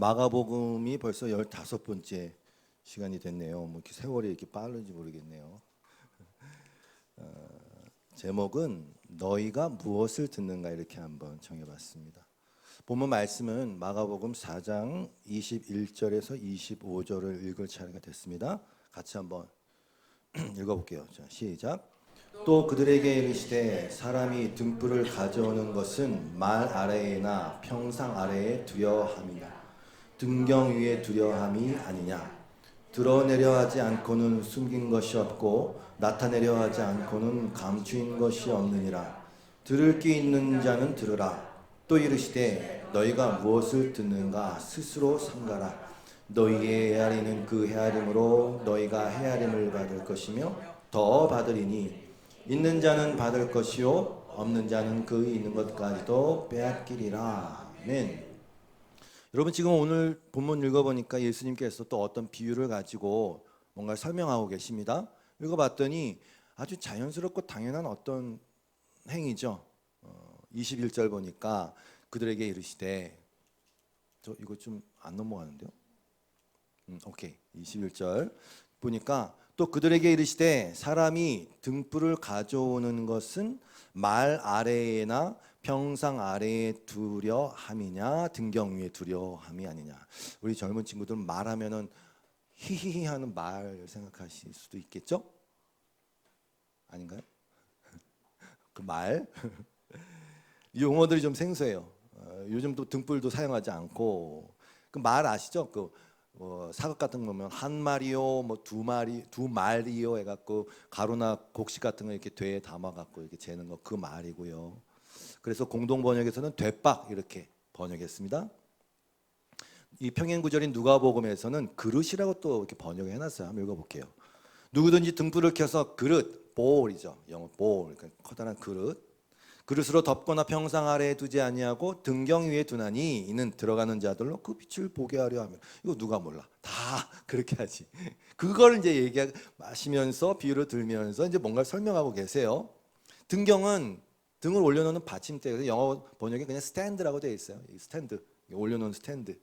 마가복음이 벌써 15번째 시간이 됐네요. 뭐 이렇게 세월이 이렇게 빠른지 모르겠네요. 제목은 너희가 무엇을 듣는가 이렇게 한번 정해봤습니다. 본문 말씀은 마가복음 4장 21절에서 25절을 읽을 차례가 됐습니다. 같이 한번 읽어볼게요. 자, 시작. 또 그들에게 이르시되 사람이 등불을 가져오는 것은 말 아래에나 평상 아래에 두려함이나 등경 위에 두려함이 아니냐. 드러내려 하지 않고는 숨긴 것이 없고 나타내려 하지 않고는 감추인 것이 없느니라. 들을 귀 있는 자는 들으라. 또 이르시되 너희가 무엇을 듣는가 스스로 삼가라. 너희의 헤아리는 그 헤아림으로 너희가 헤아림을 받을 것이며 더 받으리니 있는 자는 받을 것이요 없는 자는 그 있는 것까지도 빼앗기리라. 아멘. 여러분 지금 오늘 본문 읽어보니까 예수님께서 또 어떤 비유를 가지고 뭔가 설명하고 계십니다. 읽어봤더니 아주 자연스럽고 당연한 어떤 행위죠. 21절 보니까 그들에게 이르시되, 저 이거 좀 안 넘어가는데요. 오케이. 21절 보니까 또 그들에게 이르시되 사람이 등불을 가져오는 것은 말 아래에나 평상 아래에 두려함이냐 등경 위에 두려함이 아니냐. 우리 젊은 친구들은 말하면은 히히히 하는 말 생각하실 수도 있겠죠? 아닌가요? 그 말 용어들이 좀 생소해요. 요즘 또 등불도 사용하지 않고 그 말 아시죠? 그 사극 같은 거 보면 한 마리요, 뭐 두 마리요 해갖고 가루나 곡식 같은 거 이렇게 되에 담아갖고 이렇게 재는 거 그 말이고요. 그래서 공동 번역에서는 되박 이렇게 번역했습니다. 이 평행 구절인 누가복음에서는 그릇이라고 또 이렇게 번역을 해놨어요. 한번 읽어볼게요. 누구든지 등불을 켜서 그릇, 볼이죠. 영어 볼, 그러니까 커다란 그릇으로 덮거나 평상 아래에 두지 아니하고 등경 위에 두나니 이는 들어가는 자들로 그 빛을 보게 하려 하면. 이거 누가 몰라? 다 그렇게 하지. 그걸 이제 얘기하시면서 비유를 들면서 이제 뭔가를 설명하고 계세요. 등경은 등을 올려놓는 받침대. 영어 번역에 그냥 스탠드라고 되어 있어요. 스탠드, 올려놓은 스탠드.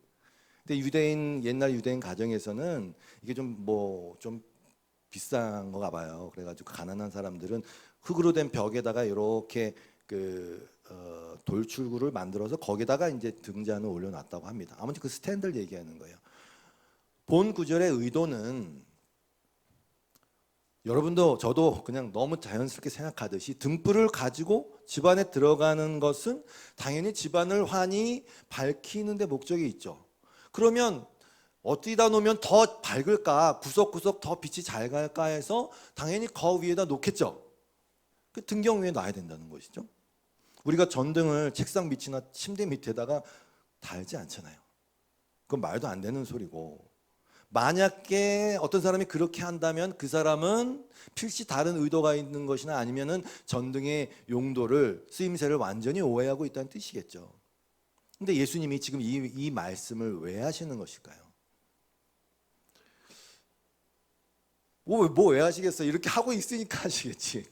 근데 옛날 유대인 가정에서는 이게 좀 비싼 거가 봐요. 그래가지고 가난한 사람들은 흙으로 된 벽에다가 이렇게 돌출구를 만들어서 거기다가 이제 등잔을 올려놨다고 합니다. 아무튼 그 스탠드를 얘기하는 거예요. 본 구절의 의도는 여러분도 저도 그냥 너무 자연스럽게 생각하듯이 등불을 가지고 집안에 들어가는 것은 당연히 집안을 환히 밝히는 데 목적이 있죠. 그러면 어디다 놓으면 더 밝을까, 구석구석 더 빛이 잘 갈까 해서 당연히 거 위에다 놓겠죠. 그 등경 위에 놔야 된다는 것이죠. 우리가 전등을 책상 밑이나 침대 밑에다가 달지 않잖아요. 그건 말도 안 되는 소리고, 만약에 어떤 사람이 그렇게 한다면 그 사람은 필시 다른 의도가 있는 것이나 아니면은 전등의 용도를, 쓰임새를 완전히 오해하고 있다는 뜻이겠죠. 근데 예수님이 지금 이 말씀을 왜 하시는 것일까요? 뭐 왜 하시겠어? 이렇게 하고 있으니까 하시겠지.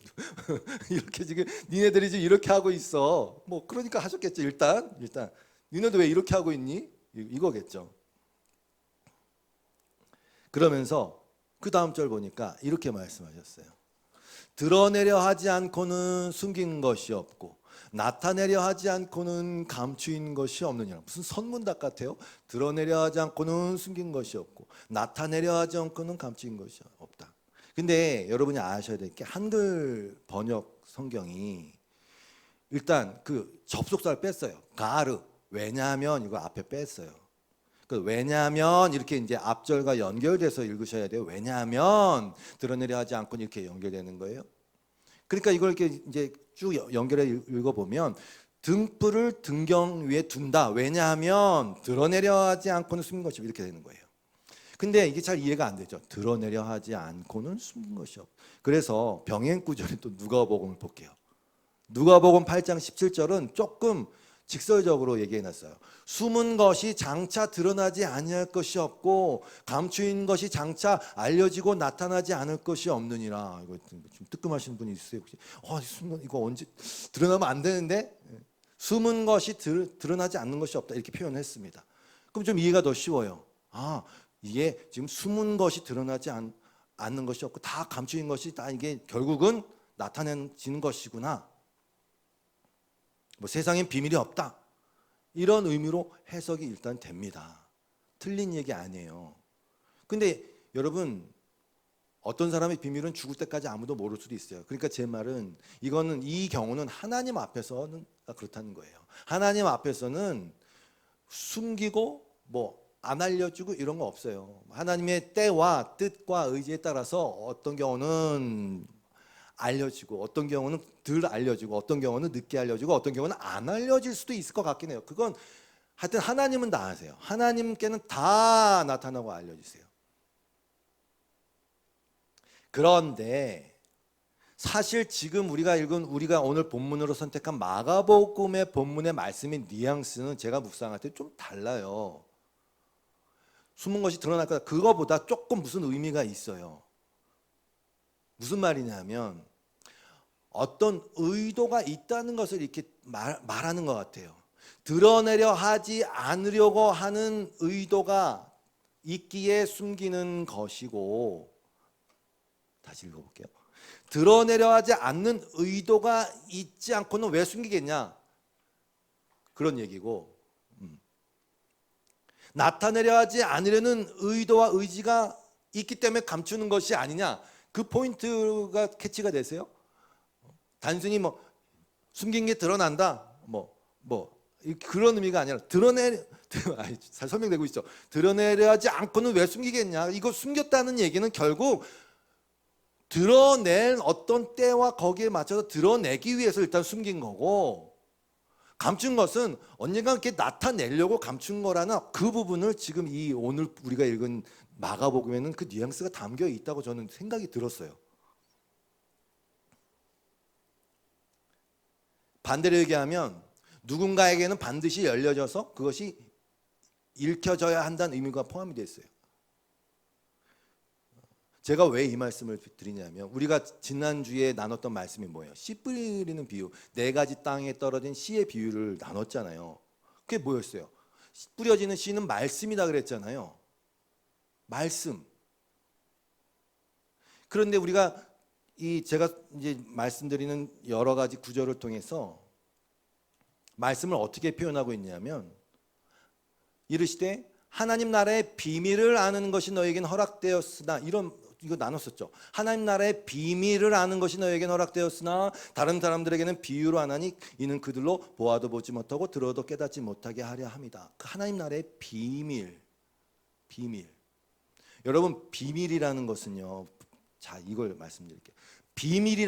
이렇게 지금 니네들이 지금 이렇게 하고 있어. 뭐 그러니까 하셨겠죠. 일단 니네도 왜 이렇게 하고 있니? 이거겠죠. 그러면서 그 다음 절 보니까 이렇게 말씀하셨어요. 드러내려 하지 않고는 숨긴 것이 없고 나타내려 하지 않고는 감추인 것이 없느니라. 무슨 선문답 같아요. 드러내려 하지 않고는 숨긴 것이 없고 나타내려 하지 않고는 감추인 것이 없다. 근데 여러분이 아셔야 될 게 한글 번역 성경이 일단 그 접속사를 뺐어요. 가르. 왜냐하면 이거 앞에 뺐어요. 왜냐하면 이렇게 이제 앞절과 연결돼서 읽으셔야 돼요. 왜냐하면 드러내려 하지 않고 이렇게 연결되는 거예요. 그러니까 이걸 이렇게 이제 쭉 연결해 읽어보면 등불을 등경 위에 둔다. 왜냐하면 드러내려 하지 않고는 숨긴 것이 이렇게 되는 거예요. 근데 이게 잘 이해가 안 되죠. 드러내려 하지 않고는 숨긴 것이 없. 그래서 병행 구절에 또 누가복음을 볼게요. 누가복음 8장 17절은 조금 직설적으로 얘기해놨어요. 숨은 것이 장차 드러나지 아니할 것이 없고 감추인 것이 장차 알려지고 나타나지 않을 것이 없느니라. 이거 좀 뜨끔하시는 분이 있으세요? 혹시 이거 언제 드러나면 안 되는데? 숨은 것이 드러나지 않는 것이 없다 이렇게 표현했습니다. 그럼 좀 이해가 더 쉬워요. 아, 이게 지금 숨은 것이 드러나지 않는 것이 없고 다 감추인 것이 다 이게 결국은 나타내지는 것이구나. 뭐 세상엔 비밀이 없다. 이런 의미로 해석이 일단 됩니다. 틀린 얘기 아니에요. 근데 여러분, 어떤 사람의 비밀은 죽을 때까지 아무도 모를 수도 있어요. 그러니까 제 말은 이 경우는 하나님 앞에서는 그렇다는 거예요. 하나님 앞에서는 숨기고 뭐 안 알려주고 이런 거 없어요. 하나님의 때와 뜻과 의지에 따라서 어떤 경우는 알려지고 어떤 경우는 덜 알려지고 어떤 경우는 늦게 알려지고 어떤 경우는 안 알려질 수도 있을 것 같긴 해요. 그건 하여튼 하나님은 다 아세요. 하나님께는 다 나타나고 알려주세요. 그런데 사실 지금 우리가 오늘 본문으로 선택한 마가복음의 본문의 말씀의 뉘앙스는 제가 묵상할 때 좀 달라요. 숨은 것이 드러날 거다. 그거보다 조금 무슨 의미가 있어요. 무슨 말이냐면 어떤 의도가 있다는 것을 이렇게 말하는 것 같아요. 드러내려 하지 않으려고 하는 의도가 있기에 숨기는 것이고, 다시 읽어볼게요. 드러내려 하지 않는 의도가 있지 않고는 왜 숨기겠냐? 그런 얘기고, 나타내려 하지 않으려는 의도와 의지가 있기 때문에 감추는 것이 아니냐? 그 포인트가 캐치가 되세요? 단순히 뭐 숨긴 게 드러난다, 그런 의미가 아니라 잘 설명되고 있죠. 드러내려 하지 않고는 왜 숨기겠냐? 이거 숨겼다는 얘기는 결국 드러낼 어떤 때와 거기에 맞춰서 드러내기 위해서 일단 숨긴 거고, 감춘 것은 언젠가 이렇게 나타내려고 감춘 거라는 그 부분을 지금 이 오늘 우리가 읽은 마가복음에는 그 뉘앙스가 담겨 있다고 저는 생각이 들었어요. 반대로 얘기하면 누군가에게는 반드시 열려져서 그것이 읽혀져야 한다는 의미가 포함이 되어 있어요. 제가 왜 이 말씀을 드리냐면 우리가 지난주에 나눴던 말씀이 뭐예요? 씨 뿌리는 비유, 4가지 땅에 떨어진 씨의 비유를 나눴잖아요. 그게 뭐였어요? 뿌려지는 씨는 말씀이다 그랬잖아요. 말씀. 그런데 우리가 제가 이제 말씀드리는 여러 가지 구절을 통해서 말씀을 어떻게 표현하고 있냐면 이르시되 하나님 나라의 비밀을 아는 것이 너에겐 허락되었으나, 이거 나눴었죠. 하나님 나라의 비밀을 아는 것이 너에겐 허락되었으나 다른 사람들에게는 비유로 하나니 이는 그들로 보아도 보지 못하고 들어도 깨닫지 못하게 하려 함이다. 그 하나님 나라의 비밀. 여러분, 비밀이라는 것은요. 자, 이걸 말씀드릴게요. 비밀이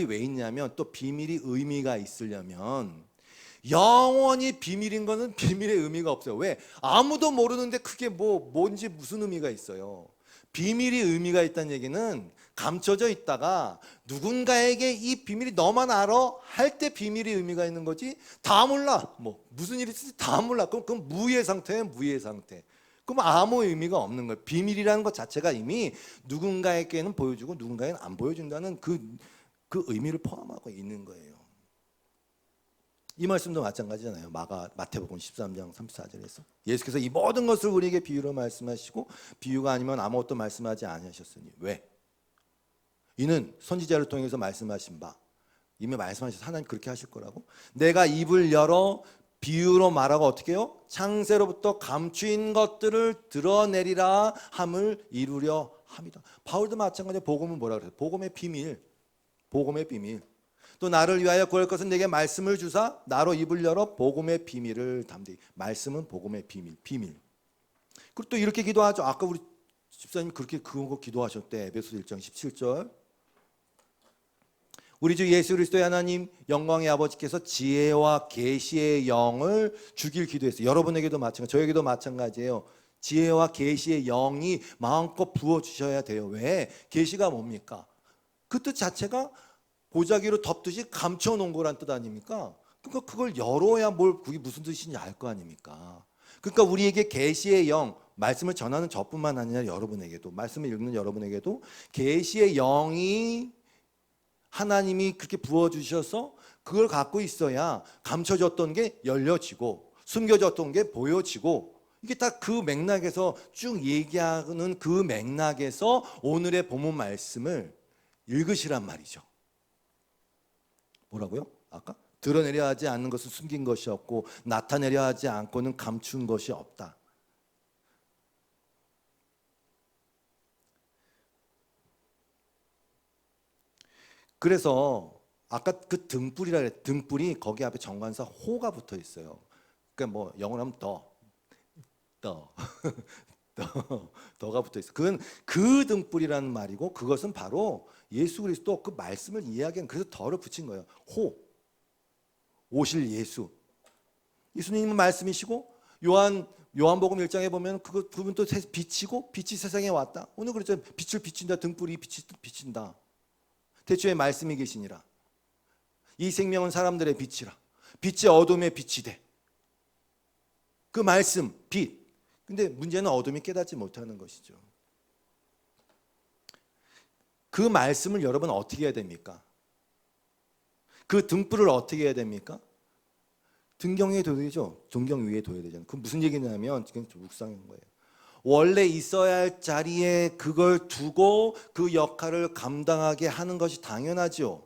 왜 있냐면, 또 비밀이 의미가 있으려면 영원히 비밀인 거는 비밀의 의미가 없어요. 왜? 아무도 모르는데 그게 뭔지 무슨 의미가 있어요. 비밀이 의미가 있다는 얘기는 감춰져 있다가 누군가에게 이 비밀이 너만 알아 할 때 비밀이 의미가 있는 거지, 다 몰라, 무슨 일이 있을지 다 몰라, 그럼 무의 상태예요. 무의 상태. 그럼 아무 의미가 없는 거예요. 비밀이라는 것 자체가 이미 누군가에게는 보여주고 누군가에게는 안 보여준다는 그 의미를 포함하고 있는 거예요. 이 말씀도 마찬가지잖아요. 마태복음 13장 34절에서 예수께서 이 모든 것을 우리에게 비유로 말씀하시고 비유가 아니면 아무것도 말씀하지 아니하셨으니. 왜? 이는 선지자를 통해서 말씀하신 바, 이미 말씀하셔서 하나님 그렇게 하실 거라고, 내가 입을 열어 비유로 말하고 어떻게 해요? 창세로부터 감추인 것들을 드러내리라 함을 이루려 합니다. 바울도 마찬가지로 복음은 뭐라 그래요? 복음의 비밀. 또 나를 위하여 구할 것은 내게 말씀을 주사 나로 입을 열어 복음의 비밀을 담대히. 말씀은 복음의 비밀. 그리고 또 이렇게 기도하죠. 아까 우리 집사님 그렇게 그거 기도하셨대. 에베소서 1장 17절. 우리 주 예수 그리스도의 하나님 영광의 아버지께서 지혜와 계시의 영을 주길 기도했어요. 여러분에게도 마찬가지, 저에게도 마찬가지예요. 지혜와 계시의 영이 마음껏 부어주셔야 돼요. 왜? 계시가 뭡니까? 그 뜻 자체가 보자기로 덮듯이 감춰놓은 거란 뜻 아닙니까? 그러니까 그걸 열어야 그게 무슨 뜻인지 알 거 아닙니까? 그러니까 우리에게 계시의 영, 말씀을 전하는 저뿐만 아니라 여러분에게도, 말씀을 읽는 여러분에게도 계시의 영이 하나님이 그렇게 부어주셔서 그걸 갖고 있어야 감춰졌던 게 열려지고 숨겨졌던 게 보여지고, 이게 다 그 맥락에서 쭉 얘기하는 그 맥락에서 오늘의 본문 말씀을 읽으시란 말이죠. 뭐라고요? 아까? 드러내려 하지 않는 것은 숨긴 것이 없고 나타내려 하지 않고는 감춘 것이 없다. 그래서 아까 그 등불이라 그랬, 등불이 거기 앞에 정관사 호가 붙어 있어요. 그러니까 뭐 영어로 하면 더 더가 붙어 있어. 그건 그 등불이라는 말이고, 그것은 바로 예수 그리스도 그 말씀을 이야기하는, 그래서 더를 붙인 거예요. 호, 오실 예수. 예수님은 말씀이시고, 요한복음 1장에 보면 그분 또 빛이고, 빛이 세상에 왔다. 오늘 그랬죠. 빛을 비춘다. 등불이 빛이 비친다. 태초에 말씀이 계시니라. 이 생명은 사람들의 빛이라. 빛이 어둠의 빛이 돼. 그 말씀, 빛. 근데 문제는 어둠이 깨닫지 못하는 것이죠. 그 말씀을 여러분 어떻게 해야 됩니까? 그 등불을 어떻게 해야 됩니까? 등경 위에 둬야 되죠. 등경 위에 둬야 되잖아요. 그 무슨 얘기냐면 지금 좀 묵상인 거예요. 원래 있어야 할 자리에 그걸 두고 그 역할을 감당하게 하는 것이 당연하죠.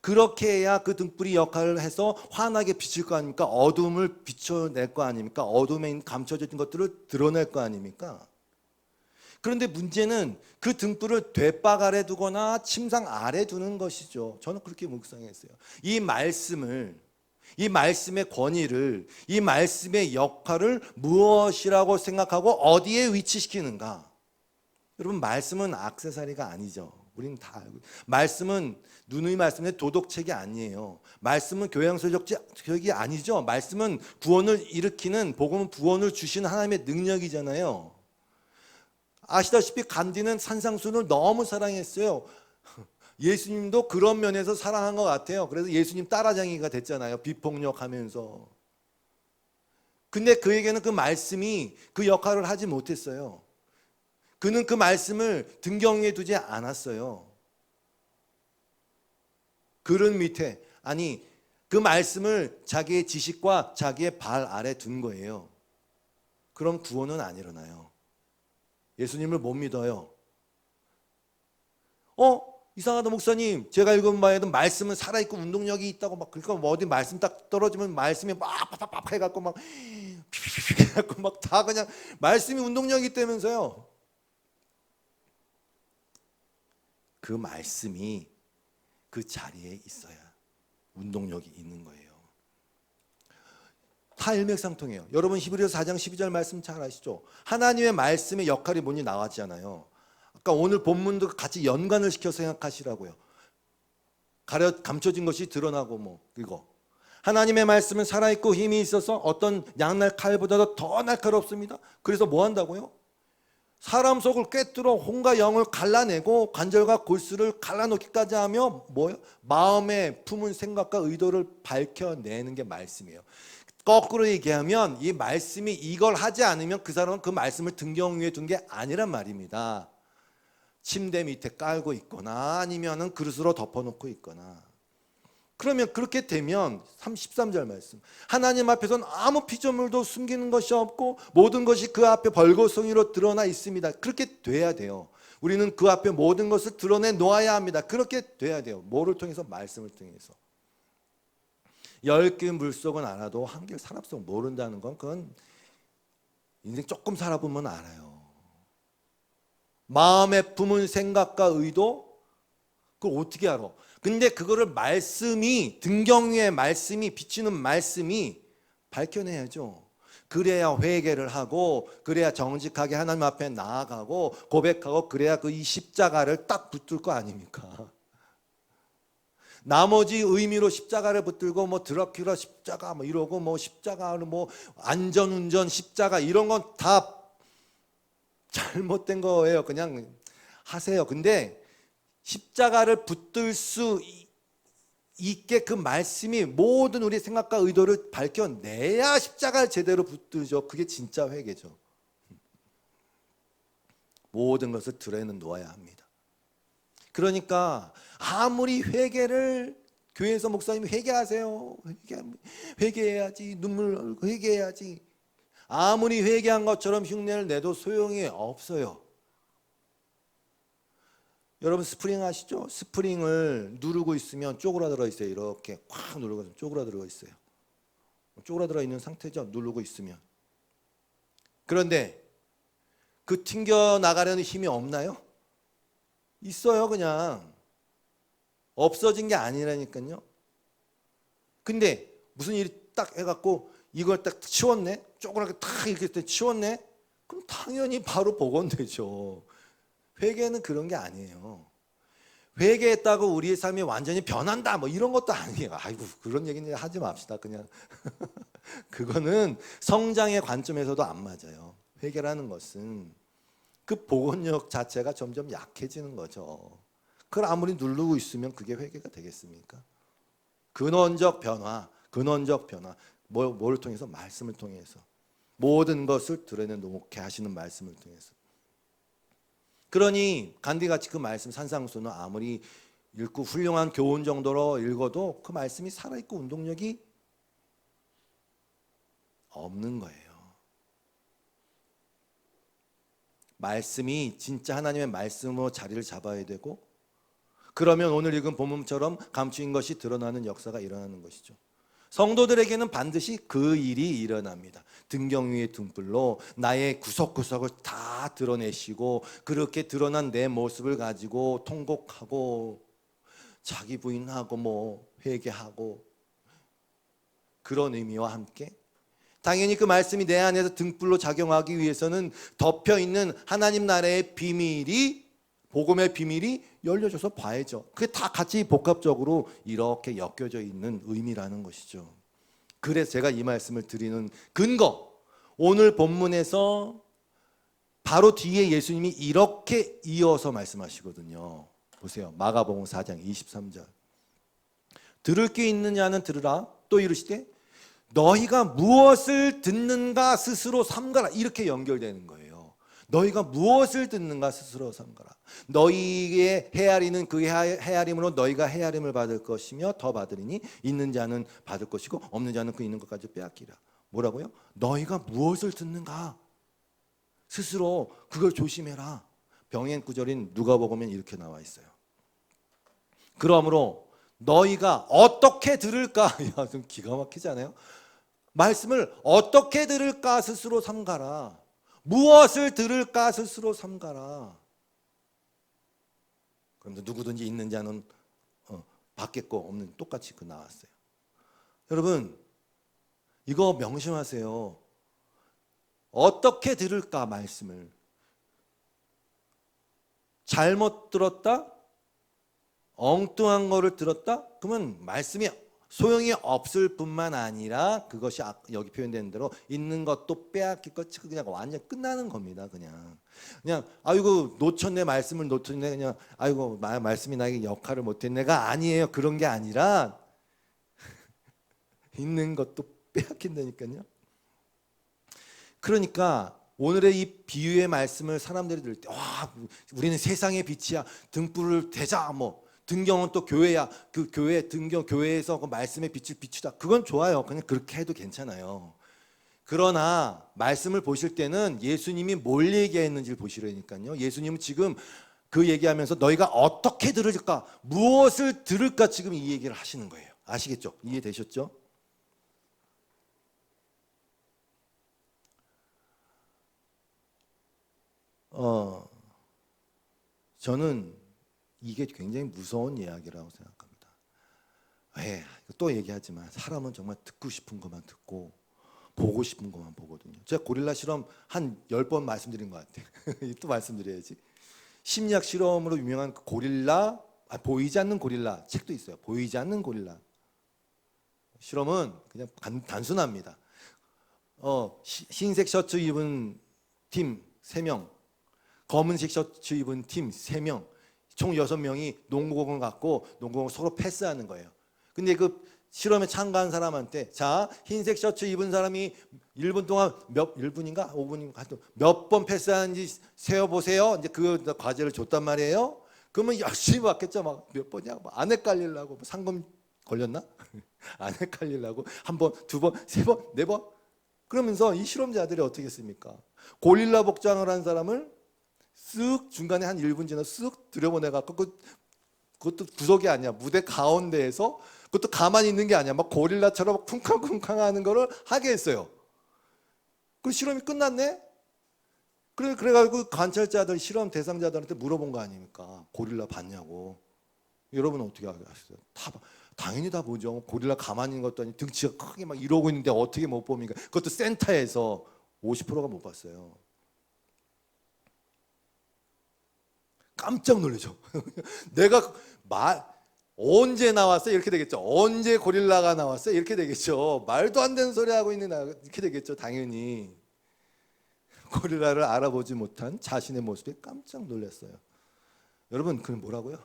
그렇게 해야 그 등불이 역할을 해서 환하게 비칠 거 아닙니까? 어둠을 비춰낼 거 아닙니까? 어둠에 감춰져 있는 것들을 드러낼 거 아닙니까? 그런데 문제는 그 등불을 돛박 아래 두거나 침상 아래 두는 것이죠. 저는 그렇게 묵상했어요. 이 말씀의 권위를, 이 말씀의 역할을 무엇이라고 생각하고 어디에 위치시키는가? 여러분, 말씀은 액세서리가 아니죠. 우리는 다 알고, 말씀은 누누이 말씀의 도덕책이 아니에요. 말씀은 교양서적이 아니죠. 말씀은 구원을 일으키는, 복음은 구원을 주시는 하나님의 능력이잖아요. 아시다시피 간디는 산상수훈을 너무 사랑했어요. 예수님도 그런 면에서 사랑한 것 같아요. 그래서 예수님 따라쟁이가 됐잖아요. 비폭력하면서. 근데 그에게는 그 말씀이 그 역할을 하지 못했어요. 그는 그 말씀을 등경 위에 두지 않았어요. 그런 밑에, 아니, 그 말씀을 자기의 지식과 자기의 발 아래 둔 거예요. 그럼 구원은 안 일어나요. 예수님을 못 믿어요. 이상하다 목사님, 제가 읽은 바에는 말씀은 살아있고 운동력이 있다고 막, 그러니까 뭐 어디 말씀 딱 떨어지면 말씀이 막 팍팍팍 해갖고 막 해갖고 막 다 그냥 말씀이 운동력이 있다면서요. 그 말씀이 그 자리에 있어야 운동력이 있는 거예요. 다 일맥상통해요. 여러분 히브리서 4장 12절 말씀 잘 아시죠? 하나님의 말씀의 역할이 뭔지 나왔잖아요. 아까 오늘 본문도 같이 연관을 시켜서 생각하시라고요. 감춰진 것이 드러나고 뭐 이거. 하나님의 말씀은 살아있고 힘이 있어서 어떤 양날 칼보다도 더 날카롭습니다. 그래서 뭐 한다고요? 사람 속을 꿰뚫어 혼과 영을 갈라내고 관절과 골수를 갈라놓기까지 하며 뭐요? 마음에 품은 생각과 의도를 밝혀내는 게 말씀이에요. 거꾸로 얘기하면 이 말씀이 이걸 하지 않으면 그 사람은 그 말씀을 등경 위에 둔 게 아니란 말입니다. 침대 밑에 깔고 있거나 아니면은 그릇으로 덮어놓고 있거나. 그러면 그렇게 되면 13절 말씀, 하나님 앞에서는 아무 피조물도 숨기는 것이 없고 모든 것이 그 앞에 벌거숭이로 드러나 있습니다. 그렇게 돼야 돼요. 우리는 그 앞에 모든 것을 드러내 놓아야 합니다. 그렇게 돼야 돼요. 뭐를 통해서? 말씀을 통해서. 10개 물속은 알아도 한 개 사람속 모른다는 건, 그건 인생 조금 살아보면 알아요. 마음에 품은 생각과 의도, 그걸 어떻게 알아? 근데 그거를 말씀이, 등경 위에 말씀이, 비치는 말씀이 밝혀내야죠. 그래야 회개를 하고, 그래야 정직하게 하나님 앞에 나아가고 고백하고, 그래야 그 이 십자가를 딱 붙들 거 아닙니까? 나머지 의미로 십자가를 붙들고 뭐 드라큘라 십자가 뭐 이러고 뭐 십자가를 뭐 안전운전 십자가 이런 건 다 잘못된 거예요. 그냥 하세요. 근데 십자가를 붙들 수 있게 그 말씀이 모든 우리의 생각과 의도를 밝혀내야 십자가를 제대로 붙들죠. 그게 진짜 회개죠. 모든 것을 드러내 놓아야 합니다. 그러니까 아무리 회개를 교회에서 목사님이 회개하세요. 회개해야지. 눈물 흘리고 회개해야지. 아무리 회개한 것처럼 흉내를 내도 소용이 없어요. 여러분 스프링 아시죠? 스프링을 누르고 있으면 쪼그라들어 있어요. 이렇게 꽉 누르고 쪼그라들어 있어요. 쪼그라들어 있는 상태죠. 누르고 있으면. 그런데 그 튕겨 나가려는 힘이 없나요? 있어요. 그냥 없어진 게 아니라니까요. 근데 무슨 일이 딱 해갖고 이걸 딱 치웠네, 쪼그랗게 탁 이렇게 치웠네, 그럼 당연히 바로 복원되죠. 회개는 그런 게 아니에요. 회개했다고 우리의 삶이 완전히 변한다 뭐 이런 것도 아니에요. 아이고 그런 얘기는 하지 맙시다. 그냥 그거는 성장의 관점에서도 안 맞아요. 회개라는 것은 그 복원력 자체가 점점 약해지는 거죠. 그걸 아무리 누르고 있으면 그게 회개가 되겠습니까? 근원적 변화, 근원적 변화. 뭘 통해서? 말씀을 통해서. 모든 것을 드러내놓게 하시는 말씀을 통해서. 그러니 간디같이 그 말씀 산상수는 아무리 읽고 훌륭한 교훈 정도로 읽어도 그 말씀이 살아있고 운동력이 없는 거예요. 말씀이 진짜 하나님의 말씀으로 자리를 잡아야 되고, 그러면 오늘 읽은 본문처럼 감추인 것이 드러나는 역사가 일어나는 것이죠. 성도들에게는 반드시 그 일이 일어납니다. 등경 위의 등불로 나의 구석구석을 다 드러내시고, 그렇게 드러난 내 모습을 가지고 통곡하고 자기 부인하고 뭐 회개하고, 그런 의미와 함께 당연히 그 말씀이 내 안에서 등불로 작용하기 위해서는 덮여있는 하나님 나라의 비밀이, 복음의 비밀이 열려져서 봐야죠. 그게 다 같이 복합적으로 이렇게 엮여져 있는 의미라는 것이죠. 그래서 제가 이 말씀을 드리는 근거, 오늘 본문에서 바로 뒤에 예수님이 이렇게 이어서 말씀하시거든요. 보세요. 마가복음 4장 23절. 들을 게 있는 자는 들으라. 또 이르시되 너희가 무엇을 듣는가 스스로 삼가라. 이렇게 연결되는 거예요. 너희가 무엇을 듣는가 스스로 삼가라. 너희의 헤아리는 그 헤아림으로 너희가 헤아림을 받을 것이며 더 받으리니 있는 자는 받을 것이고 없는 자는 그 있는 것까지 빼앗기라. 뭐라고요? 너희가 무엇을 듣는가 스스로 그걸 조심해라. 병행 구절인 누가복음엔 이렇게 나와 있어요. 그러므로 너희가 어떻게 들을까? 야, 좀 기가 막히지 않아요? 말씀을 어떻게 들을까 스스로 삼가라. 무엇을 들을까 스스로 삼가라. 그런데 누구든지 있는 자는 받겠고 없는 똑같이 그 나왔어요. 여러분 이거 명심하세요. 어떻게 들을까 말씀을. 잘못 들었다? 엉뚱한 거를 들었다? 그러면 말씀이 소용이 없을 뿐만 아니라 그것이 여기 표현된 대로 있는 것도 빼앗길 것, 그냥 완전 끝나는 겁니다. 그냥 아이고 놓쳤네, 말씀을 놓쳤네, 그냥 아이고 말씀이 나에게 역할을 못했네가 아니에요. 그런 게 아니라 있는 것도 빼앗긴다니까요. 그러니까 오늘의 이 비유의 말씀을 사람들이 들을 때, 와, 우리는 세상의 빛이야, 등불을 대자, 뭐 등경은 또 교회야, 그 교회 등경 교회에서 그 말씀의 빛을 비추다. 그건 좋아요. 그냥 그렇게 해도 괜찮아요. 그러나 말씀을 보실 때는 예수님이 뭘 얘기했는지를 보시라니까요. 예수님은 지금 그 얘기하면서 너희가 어떻게 들을까, 무엇을 들을까, 지금 이 얘기를 하시는 거예요. 아시겠죠? 이해되셨죠? 저는 이게 굉장히 무서운 이야기라고 생각합니다. 또 얘기하지만 사람은 정말 듣고 싶은 것만 듣고 보고 싶은 것만 보거든요. 제가 고릴라 실험 한 10번 말씀드린 것 같아요. 또 말씀드려야지. 심리학 실험으로 유명한 그 고릴라, 보이지 않는 고릴라 책도 있어요. 보이지 않는 고릴라 실험은 그냥 단순합니다. 흰색 셔츠 입은 팀 3명, 검은색 셔츠 입은 팀 3명, 총 6명이 농구공을 갖고 농구공을 서로 패스하는 거예요. 근데 그 실험에 참가한 사람한테, 자, 흰색 셔츠 입은 사람이 1분 동안 1분인가 5분인가 하여튼 몇 번 패스하는지 세어보세요. 이제 그 과제를 줬단 말이에요. 그러면 열심히 왔겠죠. 막 몇 번이야, 안 헷갈리려고 상금 걸렸나? 안 헷갈리려고 한 번, 두 번, 세 번, 네 번? 그러면서 이 실험자들이 어떻게 했습니까? 고릴라 복장을 한 사람을 쓱 중간에 한 1분 지나 쓱 들여보내갖고 그것도 구석이 아니야. 무대 가운데에서 그것도 가만히 있는 게 아니야. 막 고릴라처럼 쿵쾅쿵쾅 하는 거를 하게 했어요. 그 실험이 끝났네? 그래가지고 관찰자들, 실험 대상자들한테 물어본 거 아닙니까? 고릴라 봤냐고. 여러분은 어떻게 하겠어요? 당연히 다 보죠. 고릴라 가만히 있는 것도 아니고 등치가 크게 막 이러고 있는데 어떻게 못 봅니까? 그것도 센터에서 50%가 못 봤어요. 깜짝 놀라죠. 내가 언제 나왔어? 이렇게 되겠죠. 언제 고릴라가 나왔어? 이렇게 되겠죠. 말도 안 되는 소리 하고 있는 이렇게 되겠죠. 당연히. 고릴라를 알아보지 못한 자신의 모습에 깜짝 놀랐어요. 여러분, 그건 뭐라고요?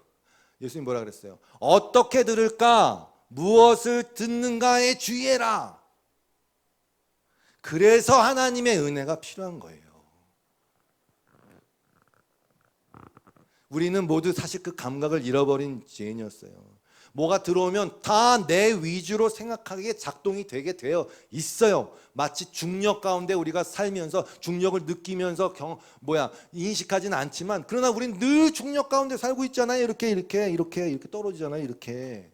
예수님 뭐라 그랬어요? 어떻게 들을까? 무엇을 듣는가에 주의해라. 그래서 하나님의 은혜가 필요한 거예요. 우리는 모두 사실 그 감각을 잃어버린 죄인이었어요. 뭐가 들어오면 다 내 위주로 생각하게 작동이 되게 되어 있어요. 마치 중력 가운데 우리가 살면서 중력을 느끼면서 인식하지는 않지만, 그러나 우리는 늘 중력 가운데 살고 있잖아요. 이렇게 떨어지잖아요. 이렇게.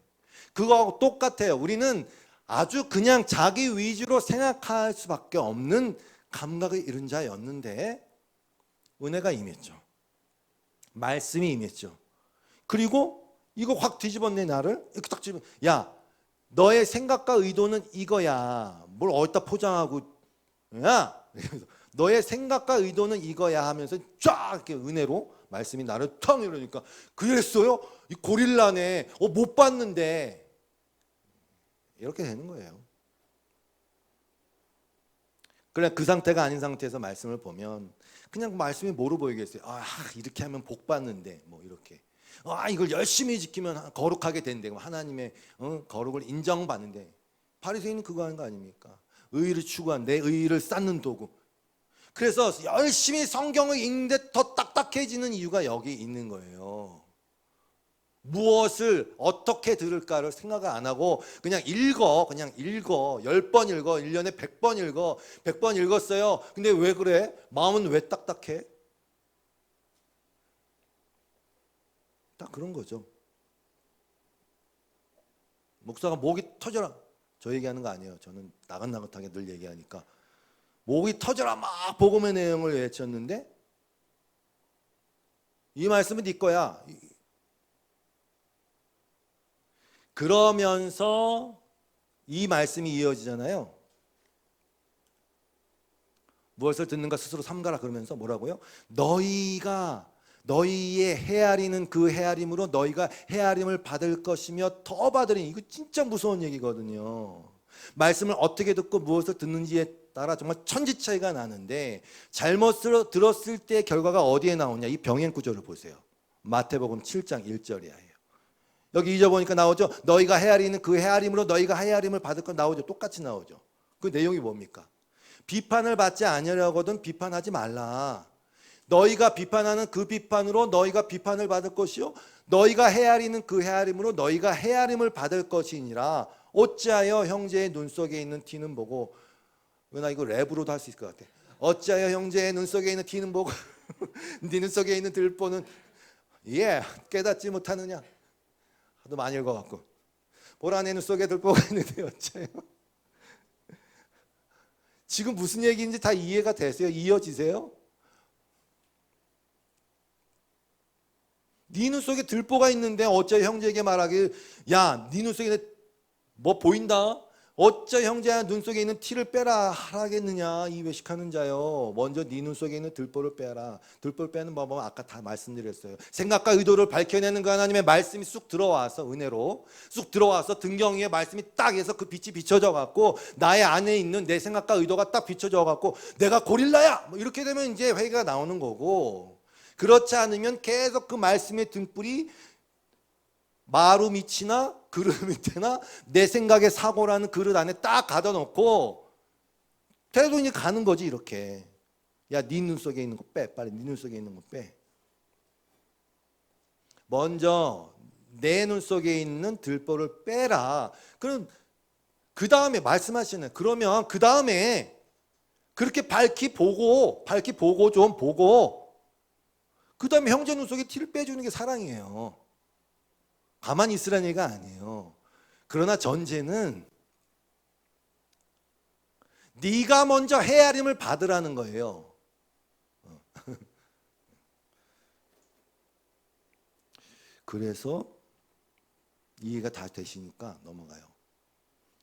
그거하고 똑같아요. 우리는 아주 그냥 자기 위주로 생각할 수밖에 없는 감각을 잃은 자였는데 은혜가 임했죠. 말씀이 임했죠. 그리고 이거 확 뒤집었네. 나를 이렇게 딱 집어. 야, 너의 생각과 의도는 이거야. 뭘 어디다 포장하고, 야, 너의 생각과 의도는 이거야 하면서 쫙 이렇게 은혜로 말씀이 나를 텅 이러니까, 그랬어요? 이 고릴라네. 못 봤는데. 이렇게 되는 거예요. 그래, 그 상태가 아닌 상태에서 말씀을 보면 그냥 말씀이 뭐로 보이겠어요? 이렇게 하면 복 받는데, 뭐 이렇게. 이걸 열심히 지키면 거룩하게 된대. 하나님의 거룩을 인정받는데. 바리새인은 그거 하는 거 아닙니까? 의의를 추구한, 내 의의를 쌓는 도구. 그래서 열심히 성경을 읽는데 더 딱딱해지는 이유가 여기 있는 거예요. 무엇을 어떻게 들을까를 생각을 안 하고 그냥 읽어. 10번 읽어. 1년에 100번 읽어. 100번 읽었어요. 근데 왜 그래? 마음은 왜 딱딱해? 딱 그런 거죠. 목사가 목이 터져라. 저 얘기하는 거 아니에요. 저는 나긋나긋하게 늘 얘기하니까. 목이 터져라 막 복음의 내용을 외쳤는데 이 말씀은 네 거야. 그러면서 이 말씀이 이어지잖아요. 무엇을 듣는가 스스로 삼가라. 그러면서 뭐라고요? 너희의 헤아리는 그 헤아림으로 너희가 헤아림을 받을 것이며 더 받으리니. 이거 진짜 무서운 얘기거든요. 말씀을 어떻게 듣고 무엇을 듣는지에 따라 정말 천지 차이가 나는데, 잘못 들었을 때 결과가 어디에 나오냐. 이 병행 구조를 보세요. 마태복음 7장 1절이에요. 여기 잊어보니까 나오죠. 너희가 헤아리는 그 헤아림으로 너희가 헤아림을 받을 것. 나오죠. 똑같이 나오죠. 그 내용이 뭡니까? 비판을 받지 아니하려거든 비판하지 말라. 너희가 비판하는 그 비판으로 너희가 비판을 받을 것이요, 너희가 헤아리는 그 헤아림으로 너희가 헤아림을 받을 것이니라. 어찌하여 형제의 눈 속에 있는 티는 보고, 나 이거 랩으로도 할 수 있을 것 같아. 어찌하여 형제의 눈 속에 있는 티는 보고 네 눈 속에 있는 들보는 깨닫지 못하느냐. 하도 많이 읽어갖고. 보라, 내 눈 속에 들보가 있는데 어째요? 지금 무슨 얘기인지 다 이해가 되세요? 이어지세요? 네 눈 속에 들보가 있는데 어째 형제에게 말하길, 야, 네 눈 속에 뭐 보인다? 어째 형제야 눈 속에 있는 티를 빼라 하라겠느냐. 이 외식하는 자요, 먼저 네 눈 속에 있는 들보를 빼라. 들보를 빼는 방법은 아까 다 말씀드렸어요. 생각과 의도를 밝혀내는 그 하나님의 말씀이 쑥 들어와서, 은혜로 쑥 들어와서 등경 위에 말씀이 딱 해서 그 빛이 비춰져 갖고 나의 안에 있는 내 생각과 의도가 딱 비춰져 갖고 내가 고릴라야 뭐 이렇게 되면 이제 회개가 나오는 거고, 그렇지 않으면 계속 그 말씀의 등불이 마루 밑이나 그릇 밑에나 내 생각의 사고라는 그릇 안에 딱 가둬 놓고 계속 이제 가는 거지. 이렇게. 야, 네 눈 속에 있는 거 빼. 빨리 네 눈 속에 있는 거 빼. 먼저 내 눈 속에 있는 들보를 빼라. 그럼 그 다음에 말씀하시는, 그러면 그 다음에 그렇게 밝히 보고 좀 보고 그 다음에 형제 눈 속에 티를 빼주는 게 사랑이에요. 가만히 있으라는 얘기가 아니에요. 그러나 전제는 네가 먼저 헤아림을 받으라는 거예요. 그래서 이해가 다 되시니까 넘어가요.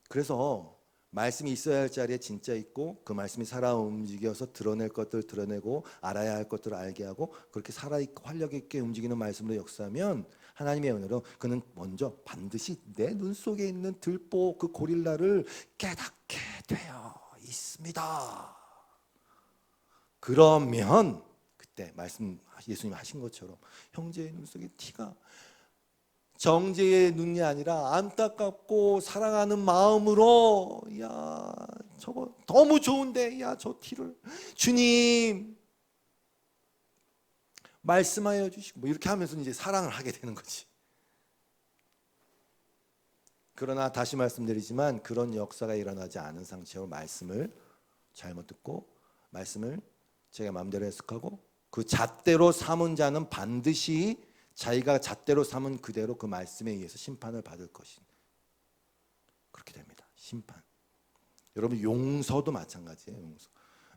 그래서 말씀이 있어야 할 자리에 진짜 있고, 그 말씀이 살아 움직여서 드러낼 것들 드러내고, 알아야 할 것들을 알게 하고, 그렇게 살아있고 활력 있게 움직이는 말씀으로 역사하면 하나님의 은혜로 그는 먼저 반드시 내 눈 속에 있는 들보, 그 고릴라를 깨닫게 되어 있습니다. 그러면 그때 말씀 예수님 하신 것처럼 형제의 눈 속에 티가, 정죄의 눈이 아니라 안타깝고 사랑하는 마음으로, 야 저거 너무 좋은데, 야 저 티를 주님 말씀하여 주시고, 뭐 이렇게 하면서 이제 사랑을 하게 되는 거지. 그러나 다시 말씀드리지만 그런 역사가 일어나지 않은 상태로 말씀을 잘못 듣고 말씀을 제가 마음대로 해석하고 그 잣대로 삼은 자는 반드시 자기가 잣대로 삼은 그대로 그 말씀에 의해서 심판을 받을 것인, 그렇게 됩니다. 심판. 여러분 용서도 마찬가지예요. 용서.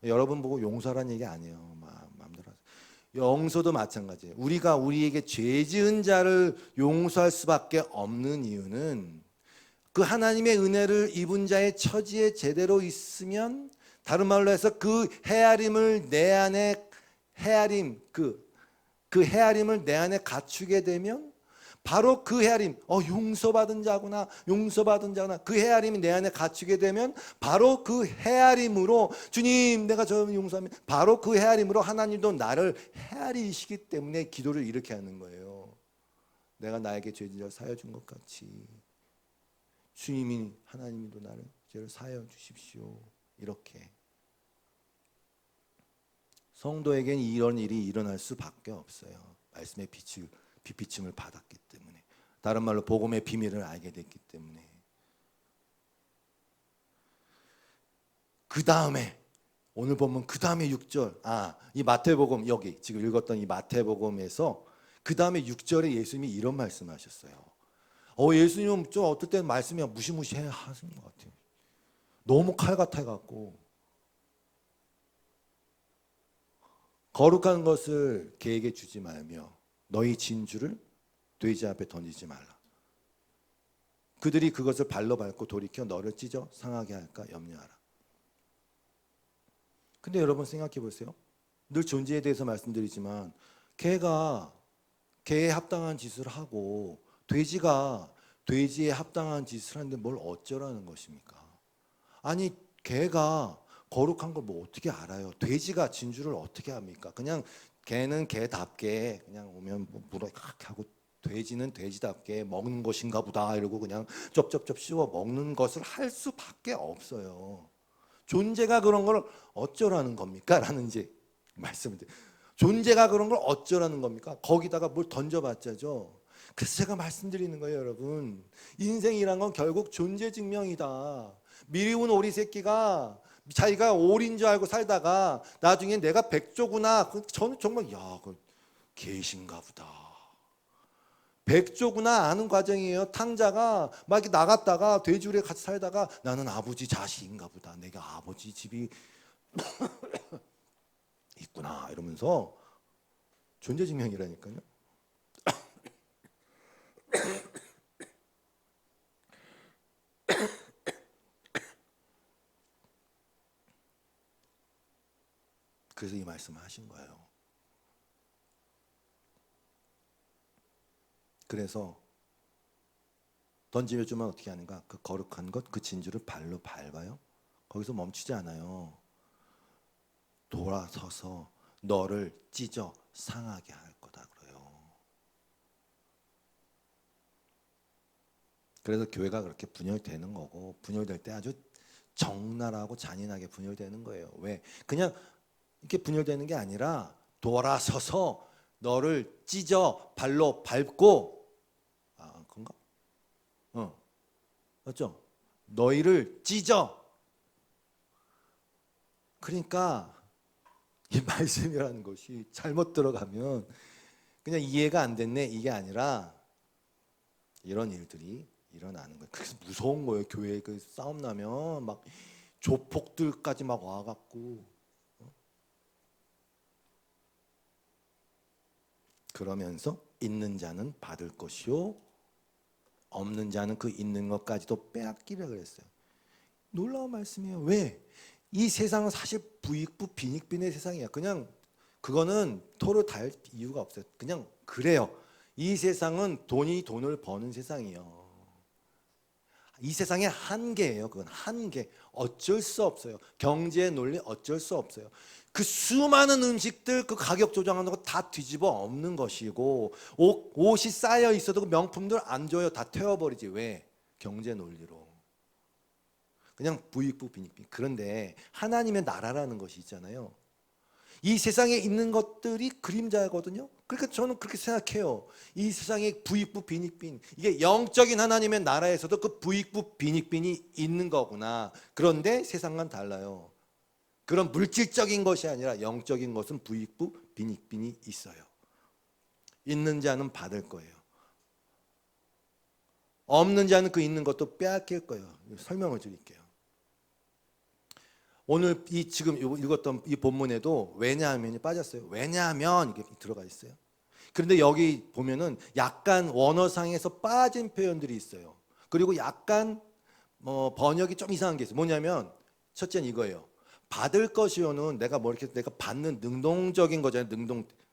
여러분 보고 용서라는 얘기 아니에요. 마음대로 하세요. 용서도 마찬가지예요. 우리가 우리에게 죄 지은 자를 용서할 수밖에 없는 이유는 그 하나님의 은혜를 입은 자의 처지에 제대로 있으면, 다른 말로 해서 그 헤아림을 내 안에 그 헤아림을 내 안에 갖추게 되면 바로 그 헤아림, 용서받은 자구나, 그 헤아림이 내 안에 갖추게 되면 바로 그 헤아림으로, 주님 내가 저 용서하면, 바로 그 헤아림으로 하나님도 나를 헤아리시기 때문에 기도를 이렇게 하는 거예요. 내가 나에게 죄를 사여 준 것 같이 주님이, 하나님도 나를 죄를 사여 주십시오. 이렇게 성도에겐 이런 일이 일어날 수밖에 없어요. 말씀의 빛비침을 받았기 때문에, 다른 말로 복음의 비밀을 알게 됐기 때문에. 그 다음에 오늘 보면 그 다음에 6절, 이 마태복음, 여기 지금 읽었던 이 마태복음에서 그 다음에 6절에 예수님이 이런 말씀하셨어요. 예수님은 좀 어떨 때는 말씀이 무시무시해 하시는 것 같아요. 너무 칼 같아갖고. 거룩한 것을 개에게 주지 말며 너희 진주를 돼지 앞에 던지지 말라. 그들이 그것을 발로 밟고 돌이켜 너를 찢어 상하게 할까 염려하라. 근데 여러분 생각해 보세요. 늘 존재에 대해서 말씀드리지만 개가 개에 합당한 짓을 하고 돼지가 돼지에 합당한 짓을 하는데 뭘 어쩌라는 것입니까? 아니 개가 거룩한 걸 뭐 어떻게 알아요? 돼지가 진주를 어떻게 합니까? 그냥 개는 개답게 그냥 오면 물어 이렇게 하고, 돼지는 돼지답게 먹는 것인가 보다 이러고 그냥 쩝쩝쩝 씹어 먹는 것을 할 수밖에 없어요. 존재가 그런 걸 어쩌라는 겁니까? 라는 이제 말씀을 드려요. 존재가 그런 걸 어쩌라는 겁니까? 거기다가 뭘 던져봤자죠. 그래서 제가 말씀드리는 거예요, 여러분. 인생이란 건 결국 존재 증명이다. 미리운 오리 새끼가 자기가 오리인 줄 알고 살다가 나중에 내가 백조구나. 저는 정말 그 개신가 보다. 백조구나 아는 과정이에요. 탕자가 막 이렇게 나갔다가 돼지우리에 같이 살다가 나는 아버지 자식인가 보다. 내가 아버지 집이 있구나 이러면서 존재 증명이라니까요. 그래서 이 말씀을 하신 거예요. 그래서 던지면 어떻게 하는가? 그 거룩한 것, 그 진주를 발로 밟아요. 거기서 멈추지 않아요. 돌아서서 너를 찢어 상하게 할 거다 그래요. 그래서 교회가 그렇게 분열되는 거고, 분열될 때 아주 적나라하고 잔인하게 분열되는 거예요. 왜? 그냥 이렇게 분열되는 게 아니라 돌아서서 너를 찢어 발로 밟고 맞죠? 너희를 찢어. 그러니까 이 말씀이라는 것이 잘못 들어가면 그냥 이해가 안 됐네 이게 아니라 이런 일들이 일어나는 거예요. 그래서 무서운 거예요. 교회 그 싸움 나면 막 조폭들까지 막 와갖고 그러면서 있는 자는 받을 것이요 없는 자는 그 있는 것까지도 빼앗기라 그랬어요. 놀라운 말씀이에요. 왜? 이 세상은 사실 부익부 빈익빈의 세상이야. 그냥 그거는 토를 달 이유가 없어요. 그냥 그래요. 이 세상은 돈이 돈을 버는 세상이에요. 이 세상의 한계예요. 그건 한계. 어쩔 수 없어요. 경제의 논리 어쩔 수 없어요. 그 수많은 음식들 그 가격 조정하는 거 다 뒤집어 엎는 것이고 옷이 쌓여 있어도 그 명품들 안 줘요. 다 태워버리지. 왜? 경제 논리로. 그냥 부익부 빈익빈. 그런데 하나님의 나라라는 것이 있잖아요. 이 세상에 있는 것들이 그림자거든요. 그러니까 저는 그렇게 생각해요. 이 세상에 부익부 빈익빈 이게 영적인 하나님의 나라에서도 그 부익부 빈익빈이 있는 거구나. 그런데 세상과는 달라요. 그런 물질적인 것이 아니라 영적인 것은 부익부 빈익빈이 있어요. 있는 자는 받을 거예요. 없는 자는 그 있는 것도 빼앗길 거예요. 설명을 드릴게요. 오늘 이 지금 읽었던 이 본문에도 왜냐하면이 빠졌어요. 왜냐하면 이게 들어가 있어요. 그런데 여기 보면은 약간 원어상에서 빠진 표현들이 있어요. 그리고 약간 번역이 좀 이상한 게 있어요. 뭐냐면 첫째는 이거예요. 받을 것이요는 내가 뭐 이렇게 내가 받는 능동적인 거잖아요.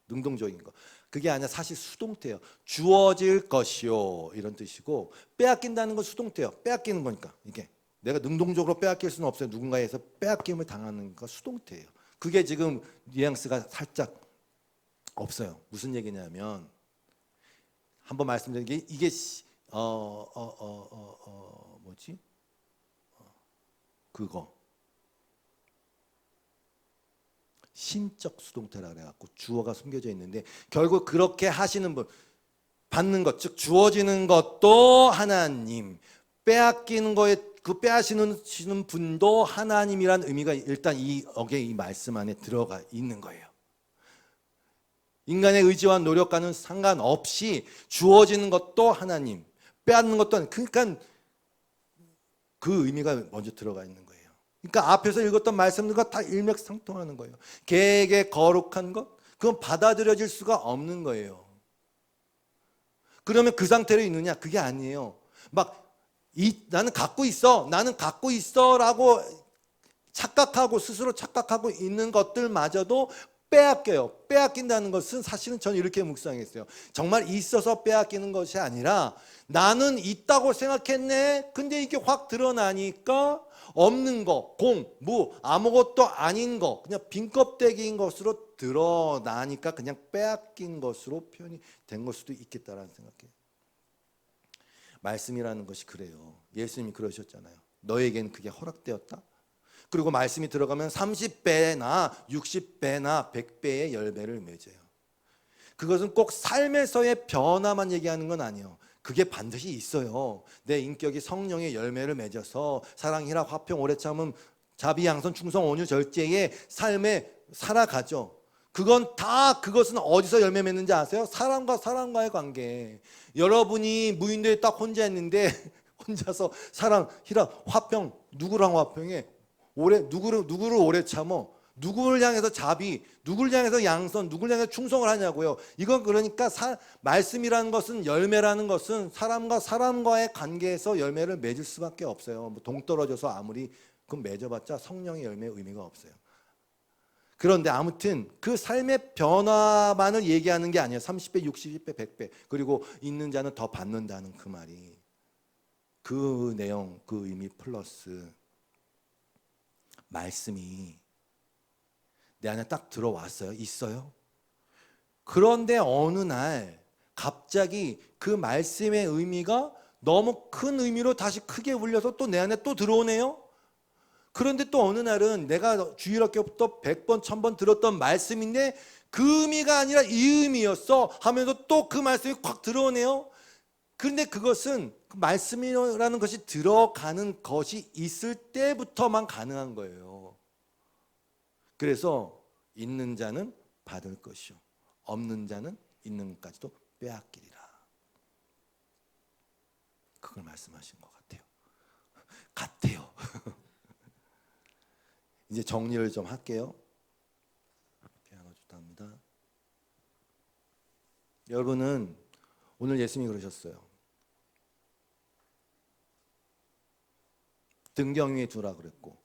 능동적인 거. 그게 아니라 사실 수동태예요. 주어질 것이요 이런 뜻이고 빼앗긴다는 건 수동태예요. 빼앗기는 거니까 이게. 내가 능동적으로 빼앗길 수는 없어요. 누군가에서 빼앗김을 당하는 거 수동태예요. 그게 지금 뉘앙스가 살짝 없어요. 무슨 얘기냐면 한번 말씀드린 게 이게 뭐지? 그거 신적 수동태라 그래갖고 주어가 숨겨져 있는데 결국 그렇게 하시는 분 받는 것 즉 주어지는 것도 하나님 빼앗기는 거에 그 빼앗으시는 분도 하나님이란 의미가 일단 이 말씀 안에 들어가 있는 거예요. 인간의 의지와 노력과는 상관없이 주어지는 것도 하나님, 빼앗는 것도 그러니까 그 의미가 먼저 들어가 있는 거예요. 그러니까 앞에서 읽었던 말씀들과 다 일맥상통하는 거예요. 계획의 거룩한 것, 그건 받아들여질 수가 없는 거예요. 그러면 그 상태로 있느냐? 그게 아니에요. 막 나는 갖고 있어 라고 착각하고 스스로 착각하고 있는 것들마저도 빼앗겨요. 빼앗긴다는 것은 사실은 저는 이렇게 묵상했어요. 정말 있어서 빼앗기는 것이 아니라 나는 있다고 생각했네. 근데 이게 확 드러나니까 없는 거, 무, 아무것도 아닌 거, 그냥 빈 껍데기인 것으로 드러나니까 그냥 빼앗긴 것으로 표현이 된 걸 수도 있겠다라는 생각이에요. 말씀이라는 것이 그래요. 예수님이 그러셨잖아요. 너에겐 그게 허락되었다. 그리고 말씀이 들어가면 30배나 60배나 100배의 열매를 맺어요. 그것은 꼭 삶에서의 변화만 얘기하는 건 아니에요. 그게 반드시 있어요. 내 인격이 성령의 열매를 맺어서 사랑, 희락, 화평, 오래 참음, 자비, 양선, 충성, 온유, 절제의 삶에 살아가죠. 그것은 어디서 열매 맺는지 아세요? 사람과 사람과의 관계. 여러분이 무인도에 딱 혼자 있는데 혼자서 사랑, 희락, 화평, 누구랑 화평해? 누구를 오래 참어? 누구를 향해서 자비, 누구를 향해서 양선, 누구를 향해서 충성을 하냐고요. 이건 그러니까 말씀이라는 것은 열매라는 것은 사람과 사람과의 관계에서 열매를 맺을 수밖에 없어요. 뭐 동떨어져서 아무리 그건 맺어봤자 성령의 열매의 의미가 없어요. 그런데 아무튼 그 삶의 변화만을 얘기하는 게 아니에요. 30배, 60배, 100배. 그리고 있는 자는 더 받는다는 그 말이. 그 내용, 그 의미 플러스 말씀이 내 안에 딱 들어왔어요. 있어요. 그런데 어느 날 갑자기 그 말씀의 의미가 너무 큰 의미로 다시 크게 울려서 또 내 안에 또 들어오네요. 그런데 또 어느 날은 내가 주일학교부터 100번, 1000번 들었던 말씀인데 그 의미가 아니라 이 의미였어 하면서 또 그 말씀이 확 들어오네요. 그런데 그것은 그 말씀이라는 것이 들어가는 것이 있을 때부터만 가능한 거예요. 그래서 있는 자는 받을 것이요 없는 자는 있는 것까지도 빼앗기리라. 그걸 말씀하신 것 같아요. 이제 정리를 좀 할게요. 피아노 좋답니다. 여러분은 오늘 예수님이 그러셨어요. 등경 위에 두라 그랬고,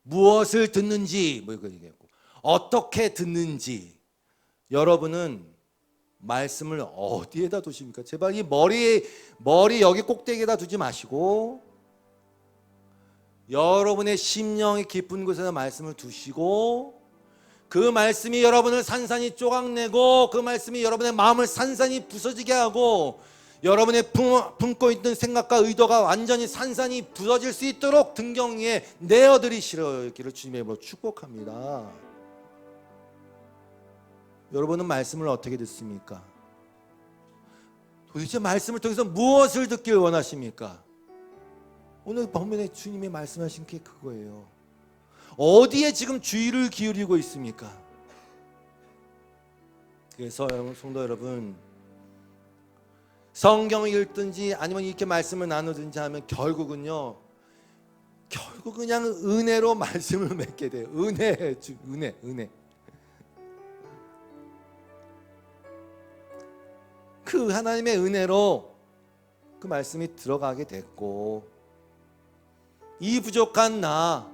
무엇을 듣는지 뭐 이거 얘기했고, 어떻게 듣는지. 여러분은 말씀을 어디에다 두십니까? 제발 이 머리 여기 꼭대기에다 두지 마시고 여러분의 심령이 깊은 곳에다 말씀을 두시고, 그 말씀이 여러분을 산산이 쪼각내고 그 말씀이 여러분의 마음을 산산이 부서지게 하고 여러분의 품고 있는 생각과 의도가 완전히 산산이 부서질 수 있도록 등경 위에 내어드리시기를 주님의 이름으로 축복합니다. 여러분은 말씀을 어떻게 듣습니까? 도대체 말씀을 통해서 무엇을 듣길 원하십니까? 오늘 본문에 주님이 말씀하신 게 그거예요. 어디에 지금 주의를 기울이고 있습니까? 그래서 성도 여러분, 성경을 읽든지 아니면 이렇게 말씀을 나누든지 하면 결국 그냥 은혜로 말씀을 맺게 돼요. 은혜. 그 하나님의 은혜로 그 말씀이 들어가게 됐고, 이 부족한 나,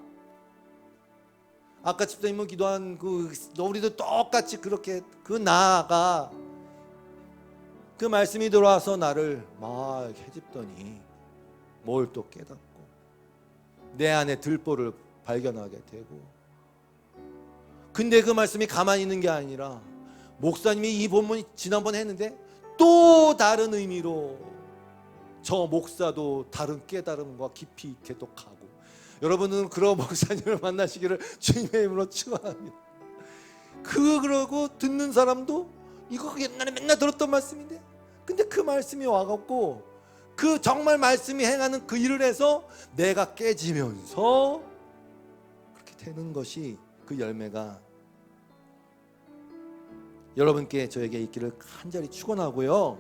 아까 집사님은 기도한 우리도 똑같이 그렇게 그 나가 그 말씀이 들어와서 나를 막 헤집더니 뭘 또 깨닫고 내 안에 들보를 발견하게 되고, 근데 그 말씀이 가만히 있는 게 아니라 목사님이 이 본문 지난번에 했는데 또 다른 의미로 저 목사도 다른 깨달음과 깊이 있게 또 가고, 여러분은 그런 목사님을 만나시기를 주님의 이름으로 축원합니다. 그러고 듣는 사람도 이거 옛날에 맨날 들었던 말씀인데, 근데 그 말씀이 와갖고 그 정말 말씀이 행하는 그 일을 해서 내가 깨지면서 그렇게 되는 것이, 그 열매가 여러분께 저에게 있기를 간절히 축원하고요.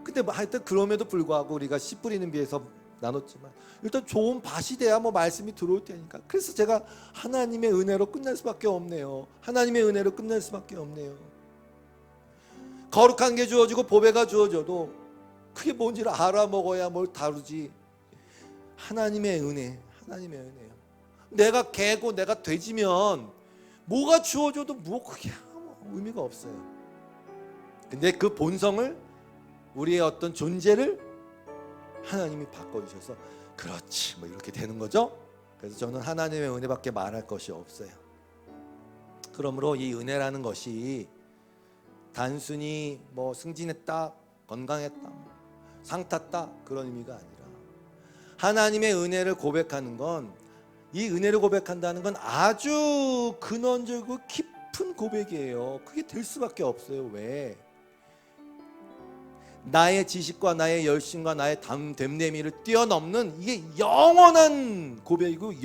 근데 하여튼 그럼에도 불구하고 우리가 씨 뿌리는 비에서 나눴지만 일단 좋은 밭이 돼야 말씀이 들어올 테니까, 그래서 제가 하나님의 은혜로 끝날 수밖에 없네요. 하나님의 은혜로 끝날 수밖에 없네요. 거룩한 게 주어지고 보배가 주어져도 그게 뭔지를 알아먹어야 뭘 다루지. 하나님의 은혜예요. 내가 개고 내가 돼지면 뭐가 주어져도 그게 의미가 없어요. 근데 그 본성을, 우리의 어떤 존재를 하나님이 바꿔주셔서 그렇지 이렇게 되는 거죠. 그래서 저는 하나님의 은혜밖에 말할 것이 없어요. 그러므로 이 은혜라는 것이 단순히 승진했다, 건강했다, 상 탔다 그런 의미가 아니라, 하나님의 은혜를 고백하는 건, 이 은혜를 고백한다는 건 아주 근원적이고 깊은 고백이에요. 그게 될 수밖에 없어요. 왜? 나의 지식과 나의 열심과 나의 됨됨이를 뛰어넘는, 이게 영원한 고백이고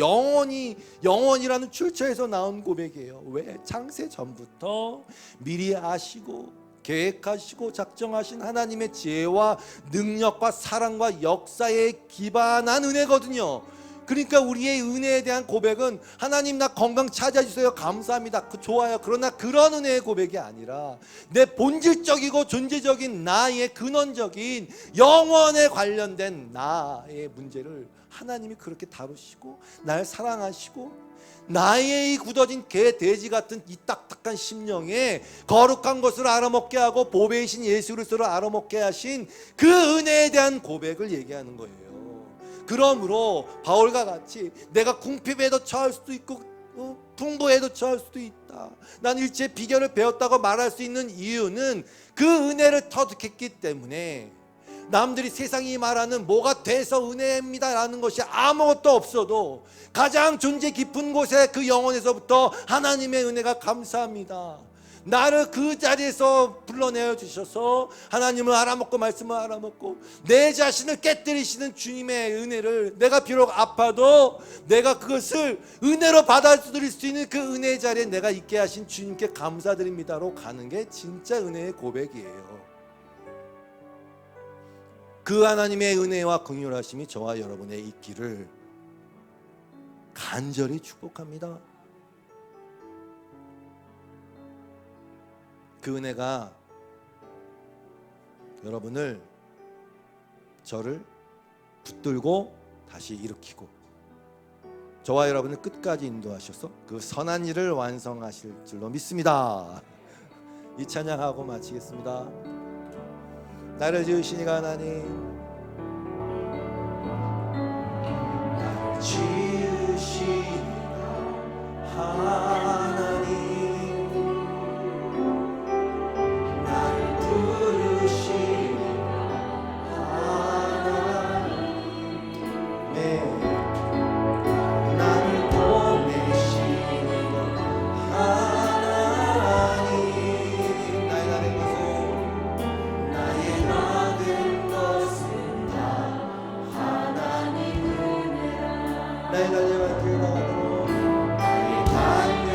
영원이라는 출처에서 나온 고백이에요. 왜? 창세 전부터 미리 아시고 계획하시고 작정하신 하나님의 지혜와 능력과 사랑과 역사에 기반한 은혜거든요. 그러니까 우리의 은혜에 대한 고백은, 하나님 나 건강 찾아주세요, 감사합니다, 좋아요. 그러나 그런 은혜의 고백이 아니라 내 본질적이고 존재적인 나의 근원적인 영원에 관련된 나의 문제를 하나님이 그렇게 다루시고 날 사랑하시고, 나의 이 굳어진 개 돼지 같은 이 딱딱한 심령에 거룩한 것을 알아먹게 하고 보배이신 예수 그리스도를 알아먹게 하신 그 은혜에 대한 고백을 얘기하는 거예요. 그러므로 바울과 같이 내가 궁핍에도 처할 수도 있고 풍부에도 처할 수도 있다, 난 일체 비결을 배웠다고 말할 수 있는 이유는 그 은혜를 터득했기 때문에, 남들이 세상이 말하는 뭐가 돼서 은혜입니다 라는 것이 아무것도 없어도 가장 존재 깊은 곳에 그 영혼에서부터 하나님의 은혜가 감사합니다, 나를 그 자리에서 불러내어 주셔서 하나님을 알아먹고 말씀을 알아먹고 내 자신을 깨뜨리시는 주님의 은혜를, 내가 비록 아파도 내가 그것을 은혜로 받아들일 수 있는 그 은혜의 자리에 내가 있게 하신 주님께 감사드립니다로 가는 게 진짜 은혜의 고백이에요. 그 하나님의 은혜와 긍휼하심이 저와 여러분의 있기를 간절히 축복합니다. 그 은혜가 여러분을, 저를 붙들고 다시 일으키고 저와 여러분을 끝까지 인도하셔서 그 선한 일을 완성하실 줄로 믿습니다. 이 찬양하고 마치겠습니다. 나를 지으신 이가 하나님, 나를 지으신 이가 하나님, 나를 부르신 이가 하나님, 나를 보내신 이가 하나님, 나의 나된 것은 다 하나님 은혜라. 나의 달려갈 길 나가도록, 나의 달려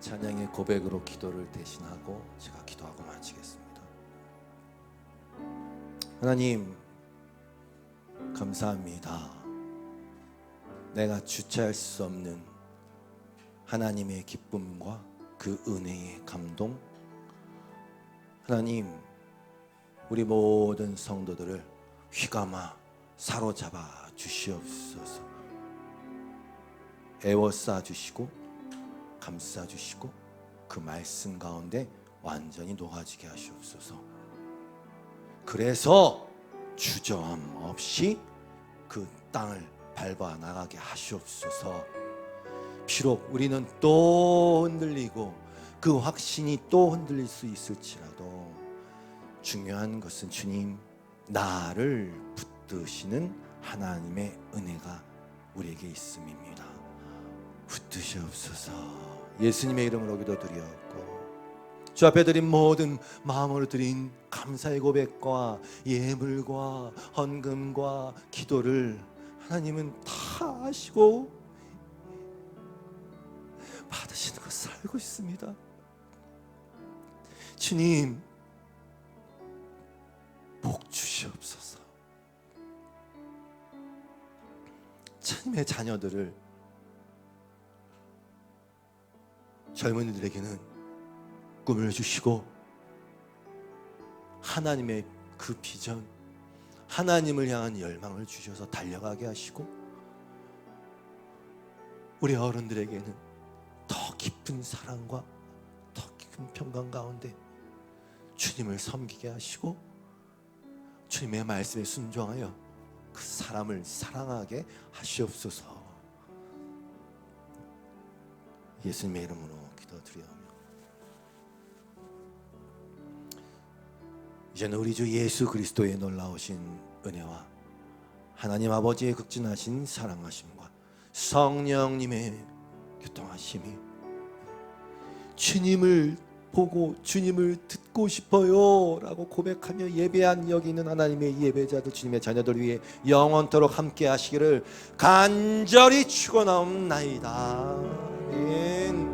찬양의 고백으로 기도를 대신하고 제가 기도하고 마치겠습니다. 하나님 감사합니다. 내가 주체할 수 없는 하나님의 기쁨과 그 은혜의 감동, 하나님 우리 모든 성도들을 휘감아 사로잡아 주시옵소서. 애워싸 주시고 감싸 주시고 그 말씀 가운데 완전히 녹아지게 하시옵소서. 그래서 주저함 없이 그 땅을 밟아 나가게 하시옵소서. 비록 우리는 또 흔들리고 그 확신이 또 흔들릴 수 있을지라도 중요한 것은 주님 나를 붙드시는 하나님의 은혜가 우리에게 있음입니다. 붙드시옵소서. 예수님의 이름으로 기도드리었고 주 앞에 드린 모든 마음으로 드린 감사의 고백과 예물과 헌금과 기도를 하나님은 다 아시고 받으시는 것을 알고 있습니다. 주님 복 주시옵소서. 주님의 자녀들을 젊은이들에게는 꿈을 주시고 하나님의 그 비전, 하나님을 향한 열망을 주셔서 달려가게 하시고 우리 어른들에게는 더 깊은 사랑과 더 깊은 평강 가운데 주님을 섬기게 하시고 주님의 말씀에 순종하여 그 사람을 사랑하게 하시옵소서. 예수님의 이름으로 기도드리오며 이제는 우리 주 예수 그리스도의 놀라우신 은혜와 하나님 아버지의 극진하신 사랑하심과 성령님의 교통하심이 주님을 보고 주님을 듣고 싶어요 라고 고백하며 예배한 여기 있는 하나님의 예배자들 주님의 자녀들 위해 영원토록 함께 하시기를 간절히 축원하옵나이다. 아멘.